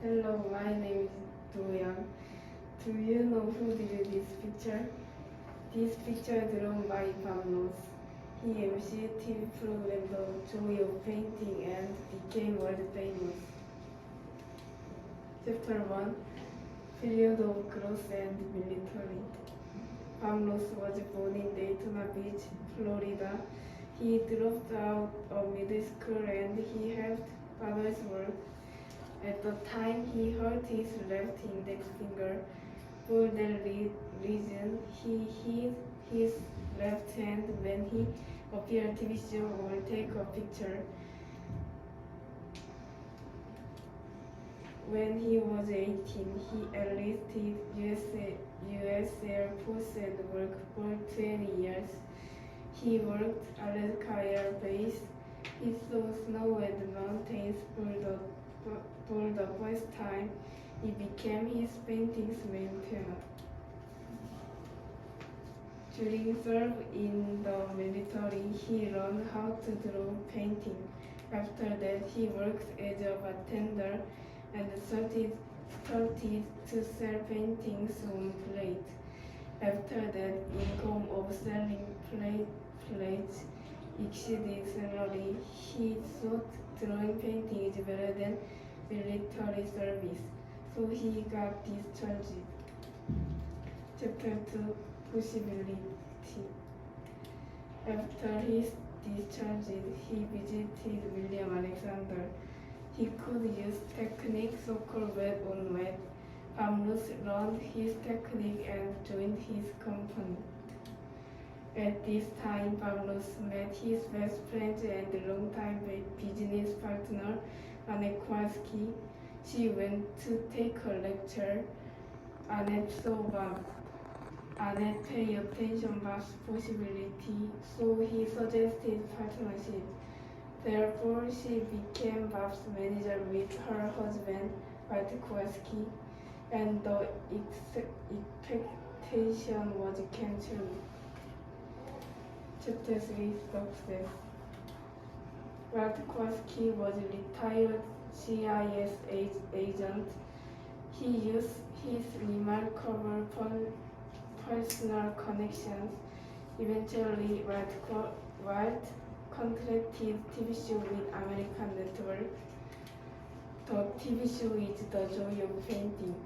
Hello, my name is Doyan. Do you know who did this picture? This picture drawn by Pablos. He emceed TV program The Joy of Painting and became world famous. Chapter 1. Period of growth and military. Pablos was born in Daytona Beach, Florida. He dropped out of middle school and he helped father's work. At the time, he hurt his left index finger. For that reason, he hid his left hand when he appeared TV show or take a picture. When he was 18, he enlisted U.S. Air Force and worked for 20 years. He worked at Alaska Air Base. He saw snow and mountains for the first time. He became his painting's maintainer. During service in the military, he learned how to draw painting. After that, he worked as a bartender and started to sell paintings on plate. After that, income of selling plates exceeded salary. He thought drawing painting is better than military service, so he got discharged. Chapter 2. Possibility. After his discharge, he visited William Alexander. He could use technique so-called wet on wet. Pablos learned his technique and joined his company. At this time, Pablos met his best friend and longtime business partner, Annette Kowalski. She went to take a lecture. Annette saw Bob. Annette paid attention Bob's possibility, so he suggested partnership. Therefore, she became Bob's manager with her husband, Walter Kowalski, and the expectation was came true. Chapter 3. Success. Walter Kowalski was a retired CIS agent. He used his remarkable personal connections. Eventually, Walt contracted TV show with American Network. The TV show is The Joy of Painting.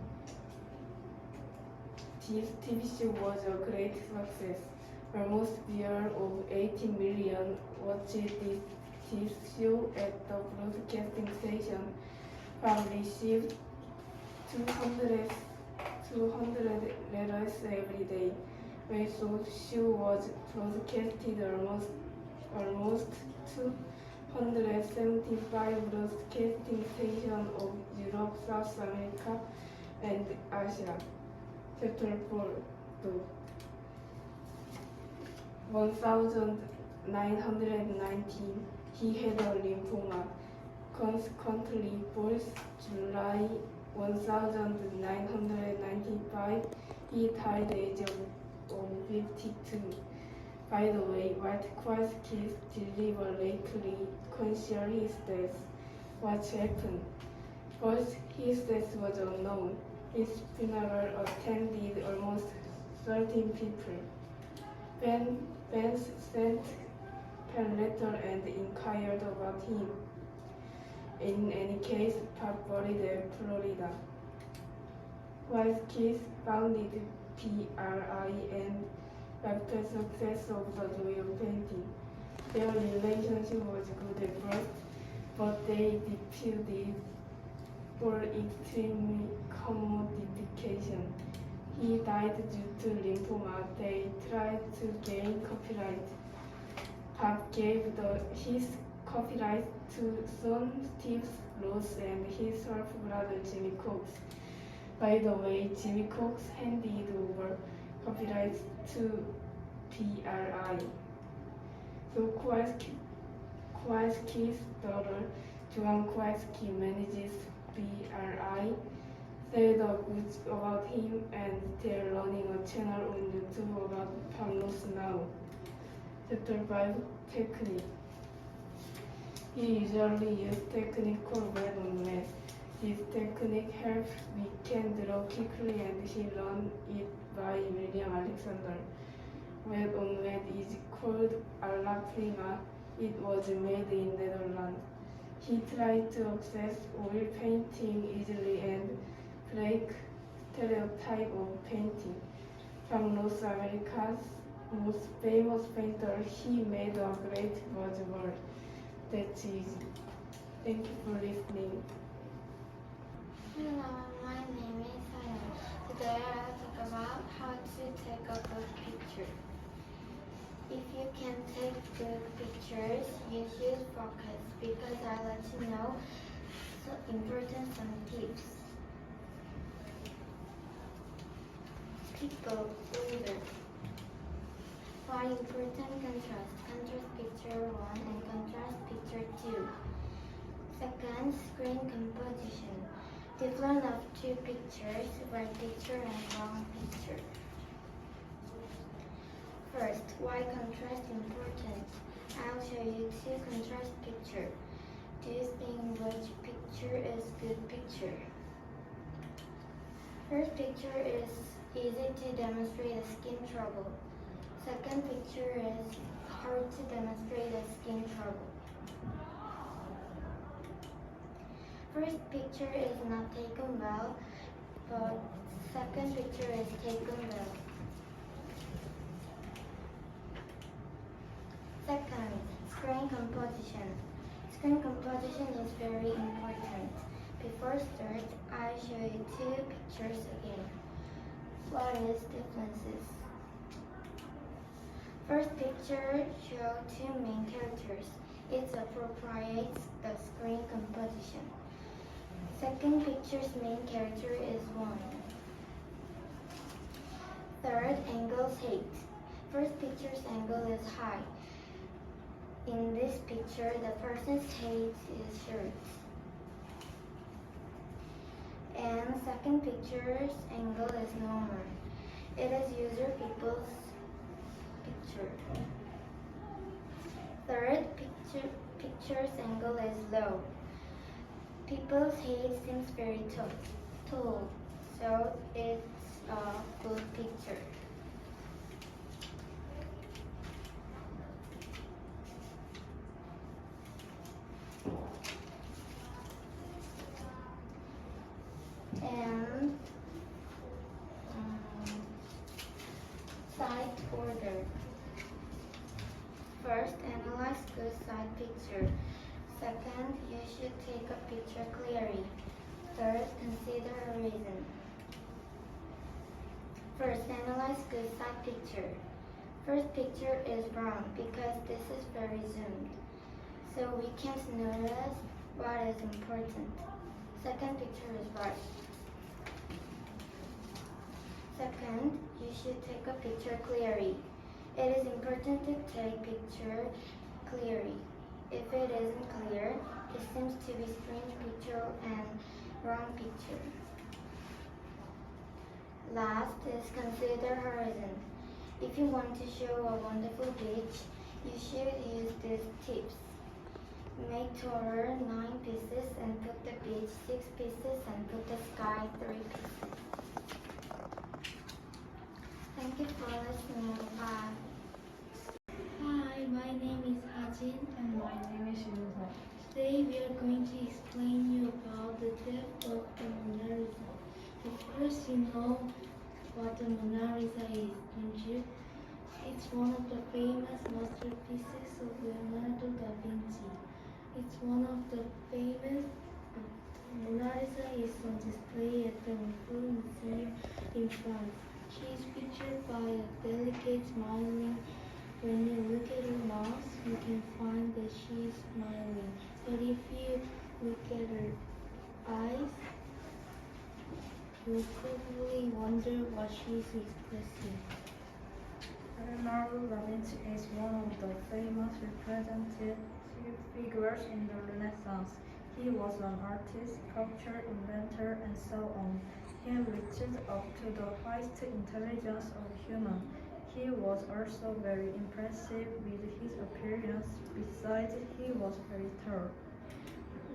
This TV show was a great success. Almost viewers of 18 million watched this show at the broadcasting station. Bob received 200 letters every day. When the show was broadcasted, almost 275 broadcasting stations of Europe, South America, and Asia. Chapter 4. 1919, he had a lymphoma. Consequently, both July 1995, he died at the age of 52. By the way, Walter Kowalski's delivered lately concealed his death. What happened? First, his death was unknown. His funeral attended almost 13 people. Fans sent pen letter and inquired about him. In any case, Bob buried in Florida. Kowalski founded PRI and after success of The Joy of Painting. Their relationship was good at first, but they disputed for extreme commodification. He died due to lymphoma. They tried to gain copyright. Bob gave his copyright to son Steve Ross and his half-brother Jimmy Cox. By the way, Jimmy Cox handed over copyright to PRI. So Kowalski's daughter, Joan Kowalski, manages PRI, said good about him, and they're running a channel on YouTube about Pablos now. Chapter 5. Technique. He usually used technique called wet on wet. This technique helps we can draw quickly, and he learned it by William Alexander. Wet on wet is called Alapringa. It was made in Netherlands. He tried to access oil painting easily and break stereotype of painting. From North America's most famous painter, he made a great buzzword. That's easy. Thank you for listening. Hello, my name is Hannah. Today I'll talk about how to take a good picture. If you can take good pictures, you should focus because I'll let you know some tips. People order. Why important contrast? Contrast picture 1 and contrast picture 2. Second, screen composition. Difference of two pictures, right picture and wrong picture. First, why contrast important? I'll show you two contrast pictures. Do you think which picture is good picture? First picture is easy to demonstrate a skin trouble. Second picture is hard to demonstrate a skin trouble. First picture is not taken well, but second picture is taken well. Second, screen composition. Screen composition is very important. Before start, I show you two pictures again. What is differences? First picture shows two main characters. It appropriates the screen composition. Second picture's main character is one. Third, angle's height. First picture's angle is high. In this picture, the person's height is short. And second picture's angle is normal. It is user people's picture. Third picture's angle is low. People's height seems very tall, so it's a good picture. And side order. First, analyze good side picture. Second, you should take a picture clearly. Third, consider a reason. First, analyze good side picture. First picture is wrong because this is very zoomed, so we can't notice what is important. Second picture is right. Second, you should take a picture clearly. It is important to take picture clearly. If it isn't clear, it seems to be strange picture and wrong picture. Last is consider horizon. If you want to show a wonderful beach, you should use these tips. Make taller 9 pieces and put the beach 6 pieces and put the sky 3 pieces. Thank you for listening. Bye. Hi, my name is Hajin And my name is Yuho. Today we are going to explain you about the depth of the Mona Lisa. Of course you know what the Mona Lisa is, don't you? It's one of the famous masterpieces of Leonardo da Vinci. It's one of the famous Mona Lisa is on display at the Louvre Museum in France. She is featured by a delicate smiling. When you look at her mouth, you can find that she is smiling. But if you look at her eyes, you'll probably wonder what she is expressing. Leonardo da Vinci is one of the famous representative figures in the Renaissance. He was an artist, sculptor, inventor, and so on. He reached up to the highest intelligence of human. He was also very impressive with his appearance. Besides, he was very tall.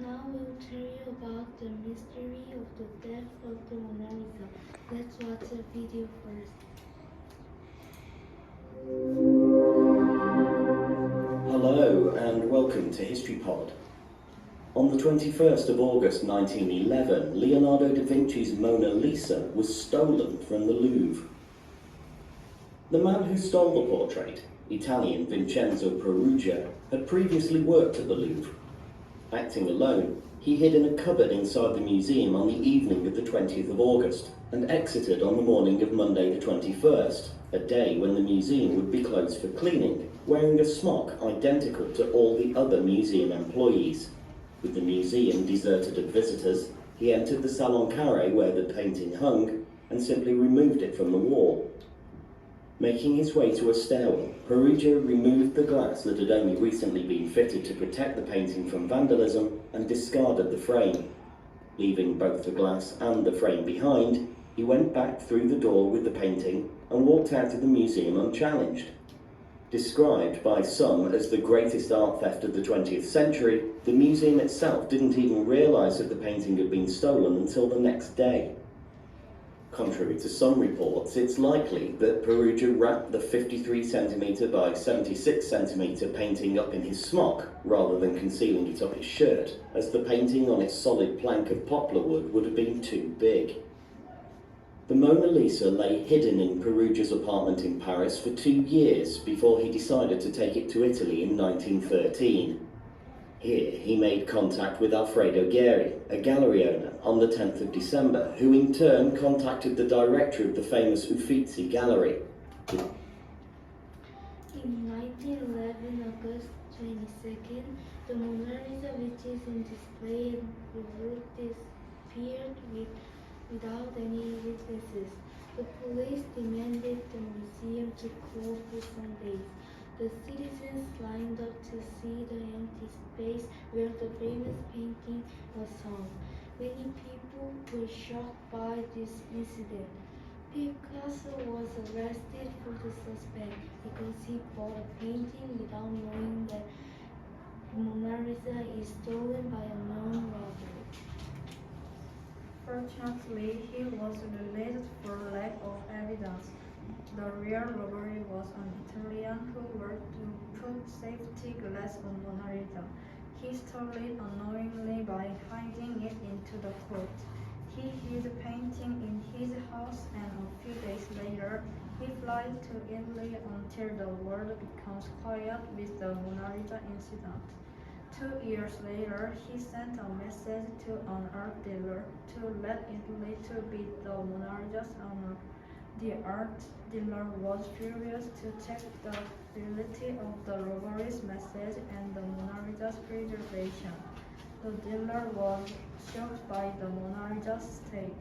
Now we'll tell you about the mystery of the death of the Mona Lisa. Let's watch the video first. Hello and welcome to History Pod. On the 21st of August 1911, Leonardo da Vinci's Mona Lisa was stolen from the Louvre. The man who stole the portrait, Italian Vincenzo Peruggia, had previously worked at the Louvre. Acting alone, he hid in a cupboard inside the museum on the evening of the 20th of August and exited on the morning of Monday the 21st, a day when the museum would be closed for cleaning, wearing a smock identical to all the other museum employees. With the museum deserted of visitors, he entered the Salon Carré where the painting hung and simply removed it from the wall. Making his way to a stairwell, Peruggia removed the glass that had only recently been fitted to protect the painting from vandalism and discarded the frame. Leaving both the glass and the frame behind, he went back through the door with the painting and walked out of the museum unchallenged. Described by some as the greatest art theft of the 20th century, the museum itself didn't even realise that the painting had been stolen until the next day. Contrary to some reports, it's likely that Peruggia wrapped the 53cm by 76cm painting up in his smock rather than concealing it up his shirt, as the painting on its solid plank of poplar wood would have been too big. The Mona Lisa lay hidden in Peruggia's apartment in Paris for 2 years before he decided to take it to Italy in 1913. Here he made contact with Alfredo Gehry, a gallery owner, on the 10th of December, who in turn contacted the director of the famous Uffizi Gallery. In 1911, August 22nd, the Mona Lisa, which is in display in the Louvre, disappeared without any witnesses. The police demanded the museum to close for some days. The citizens lined up to see the empty space where the famous painting was hung. Many people were shocked by this incident. Picasso was arrested for the suspect because he bought a painting without knowing that Mona Lisa is stolen by a known robber. Fortunately, he was released for lack of evidence. The real robbery was an Italian who worked to put safety glass on Mona Lisa. He stole it unknowingly by hiding it into the coat. He hid the painting in his house and a few days later, he flies to Italy until the world becomes quiet with the Mona Lisa incident. 2 years later, he sent a message to an art dealer to let Italy to be the Mona Lisa's owner. The art dealer was furious to check the validity of the robbery's message and the Mona Lisa's preservation. The dealer was shocked by the Mona Lisa's state.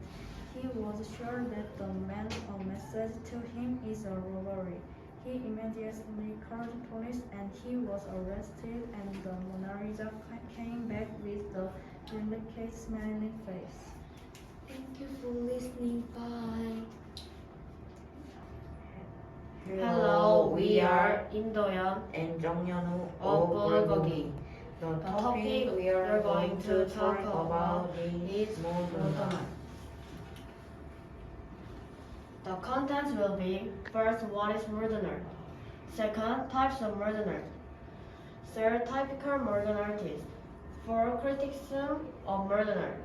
He was sure that the man a message to him is a robbery. He immediately called police and he was arrested, and the Mona Lisa came back with the delicate smiling face. Thank you for listening. Bye. Hello, we are Indoyan and Jongyanu of Bulgogi. The topic we are going to talk about is modern art. The contents will be: first, what is modern art? Second, types of modern art. Third, typical modern artist. Fourth, criticism of modern art.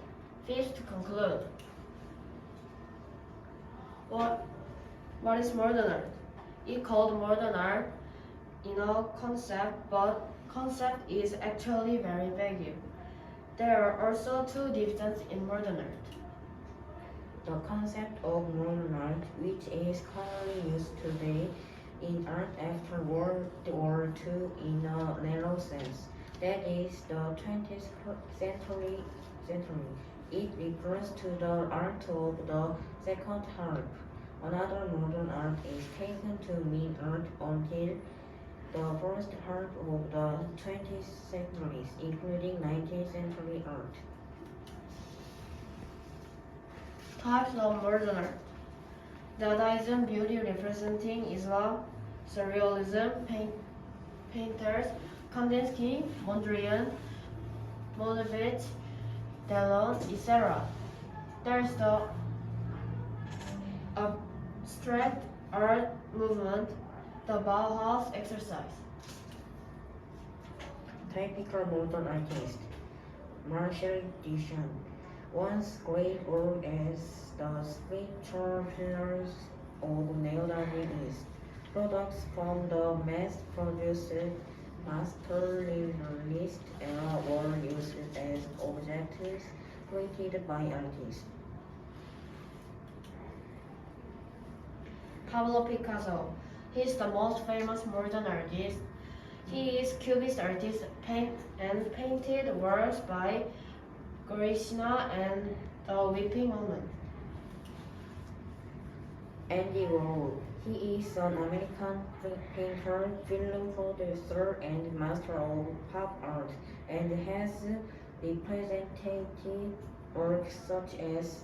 Fifth, to conclude. What is modern art? It's called modern art in a concept, but concept is actually very vague. There are also two divisions in modern art. The concept of modern art, which is commonly used today in art after World War II in a narrow sense, that is the 20th century. It refers to the art of the second half. Another modern art is taken to mean art until the first half of the 20th century, including 19th century art. Types of modern art. Dadaism, beauty representing Islam. Surrealism, painters Kandinsky, Mondrian, motivate, talent, etc. There's the abstract art movement, the Bauhaus exercise. Typical modern artist, Marshall Duchamp, once great work as the sculpture pillars of neo-Darwinism. Products from the mass-produced master-realist era were used as objects created by artists. Pablo Picasso. He is the most famous modern artist. He is Cubist artist and painted works by Krishna and the Weeping Woman. Andy Warhol. He is an American painter, film producer, and master of pop art, and has represented works such as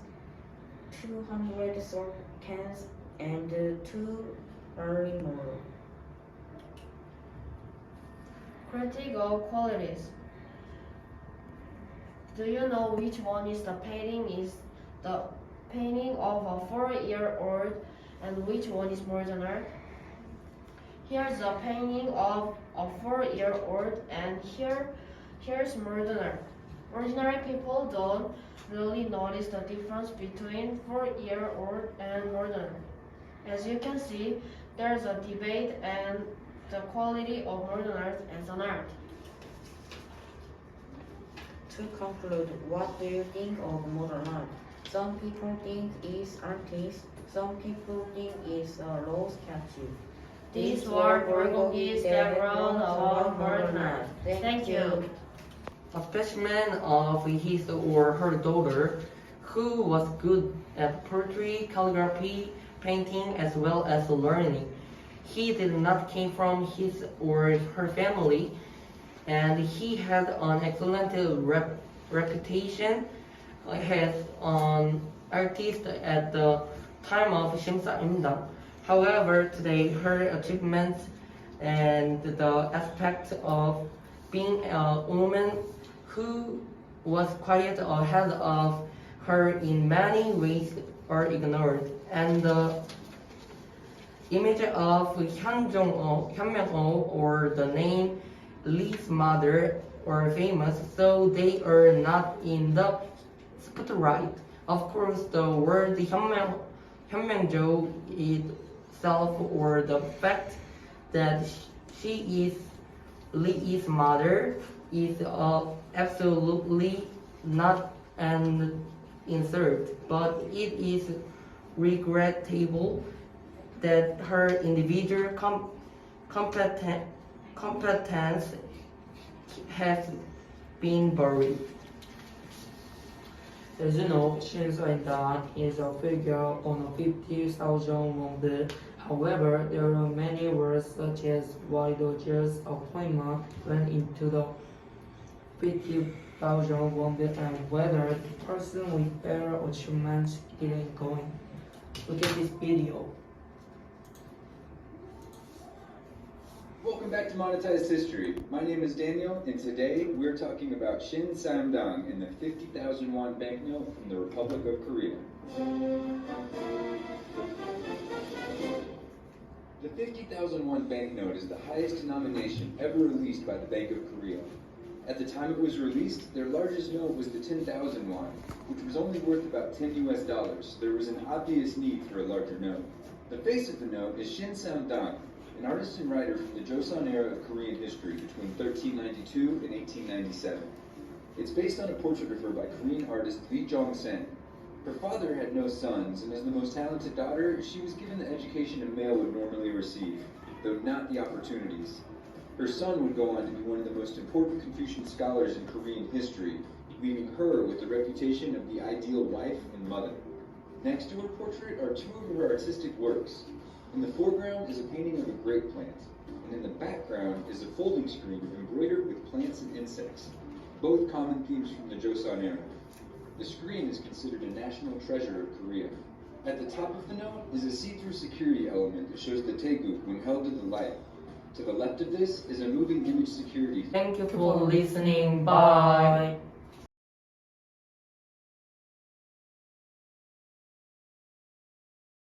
200 Sword Cans and 2 early more. Critique of qualities. Do you know which one is the painting of a 4-year-old and which one is modern art? Here's a painting of a 4-year-old and here's modern art. Ordinary people don't really notice the difference between 4-year-old and modern art. As you can see, there's a debate and the quality of modern art as an art. To conclude, what do you think of modern art? Some people think it's artist, some people think it's a low statue. These were Burgundy's background about modern art. Thank you. A specimen of his or her daughter who was good at poetry, calligraphy, painting, as well as learning. He did not come from his or her family, and he had an excellent reputation as an artist at the time of 심사임당. However, today her achievements and the aspect of being a woman who was quite ahead of her in many ways are ignored, and the image of 현명어 or the name Lee's mother are famous, so they are not in the spotlight. Of course, the word 현명조 itself, or the fact that she is Lee's mother, is absolutely not an insult, but it is regrettable that her individual competence has been buried. As you know, Shin Sae-dan is a figure on a 50,000 won bill. However, there are many words such as why the just appointment went into the 50,000 won bill and whether the person with better achievements didn't go in. Look at this video. Welcome back to Monetized History. My name is Daniel, and today we're talking about Shin Sae-dan in the 50,000 won banknote from the Republic of Korea. The 50,000 won banknote is the highest denomination ever released by the Bank of Korea. At the time it was released, their largest note was the 10,000 won, which was only worth about $10 US. There was an obvious need for a larger note. The face of the note is Shin Sae-dan, an artist and writer from the Joseon era of Korean history between 1392 and 1897. It's based on a portrait of her by Korean artist Lee Jong-sen. Her father had no sons, and as the most talented daughter, she was given the education a male would normally receive, though not the opportunities. Her son would go on to be one of the most important Confucian scholars in Korean history, leaving her with the reputation of the ideal wife and mother. Next to her portrait are two of her artistic works. In the foreground is a painting of a grape plant, and in the background is a folding screen embroidered with plants and insects, both common themes from the Joseon era. The screen is considered a national treasure of Korea. At the top of the note is a see-through security element that shows the taegu when held to the light. To the left of this is a moving image security. Thank you for listening. Bye.